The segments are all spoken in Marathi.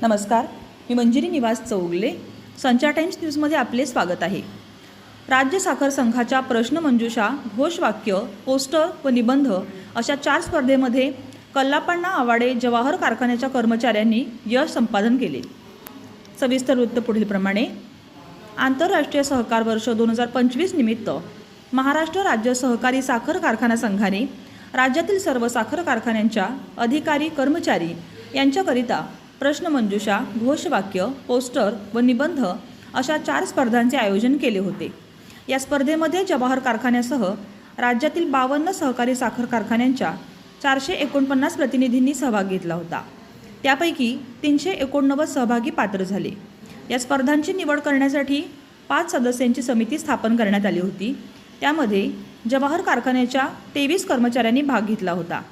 नमस्कार, मी मंजिरी निवास चौगले. संचार टाइम्स न्यूजमध्ये आपले स्वागत आहे. राज्य साखर संघाच्या प्रश्नमंजुषा, घोषवाक्य, पोस्टर व निबंध अशा 4 स्पर्धेमध्ये कल्लापण्णा आवाडे जवाहर कारखान्याच्या कर्मचाऱ्यांनी यश संपादन केले. सविस्तर वृत्त पुढीलप्रमाणे. आंतरराष्ट्रीय सहकार वर्ष 2025 निमित्त महाराष्ट्र राज्य सहकारी साखर कारखाना संघाने राज्यातील सर्व साखर कारखान्यांच्या अधिकारी कर्मचारी यांच्याकरिता प्रश्नमंजुषा, घोषवाक्य, पोस्टर व निबंध अशा 4 स्पर्धांचे आयोजन केले होते. या स्पर्धेमध्ये जवाहर कारखान्यासह राज्यातील 52 सहकारी साखर कारखान्यांच्या 449 प्रतिनिधींनी सहभाग घेतला होता. त्यापैकी 389 सहभागी पात्र झाले. या स्पर्धांची निवड करण्यासाठी 5 सदस्यांची समिती स्थापन करण्यात आली होती. त्यामध्ये जवाहर कारखान्याच्या 23 कर्मचाऱ्यांनी भाग घेतला होता.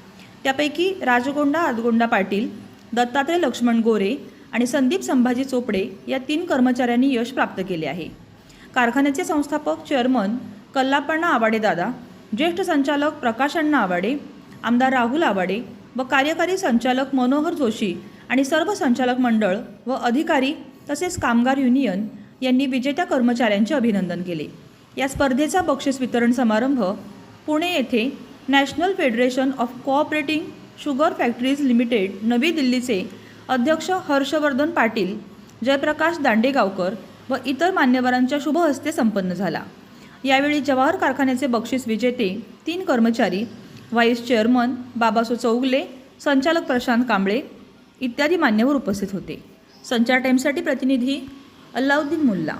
त्यापैकी राजगोंडा आदगोंडा पाटील, दत्तात्रय लक्ष्मण गोरे आणि संदीप संभाजी चोपडे या 3 कर्मचाऱ्यांनी यश प्राप्त केले आहे. कारखान्याचे संस्थापक चेअरमन कल्लापण्णा आवाडे दादा, ज्येष्ठ संचालक प्रकाश अण्णा आवाडे, आमदार राहुल आवाडे व कार्यकारी संचालक मनोहर जोशी आणि सर्व संचालक मंडळ व अधिकारी तसेच कामगार युनियन यांनी विजेत्या कर्मचाऱ्यांचे अभिनंदन केले. या स्पर्धेचा बक्षीस वितरण समारंभ पुणे येथे national federation of cooperating sugar factories limited नवी दिल्लीचे अध्यक्ष हर्षवर्धन पाटील, जयप्रकाश दांडेगावकर व इतर मान्यवरांच्या शुभ हस्ते संपन्न झाला. यावेळी जवाहर कारखान्याचे बक्षीस विजेते 3 कर्मचारी, व्हाईस चेअरमन बाबासो चौगले, संचालक प्रशांत कांबळे इत्यादी मान्यवर उपस्थित होते. संचार टाइम्ससाठी प्रतिनिधी अल्लाउद्दीन मुल्ला.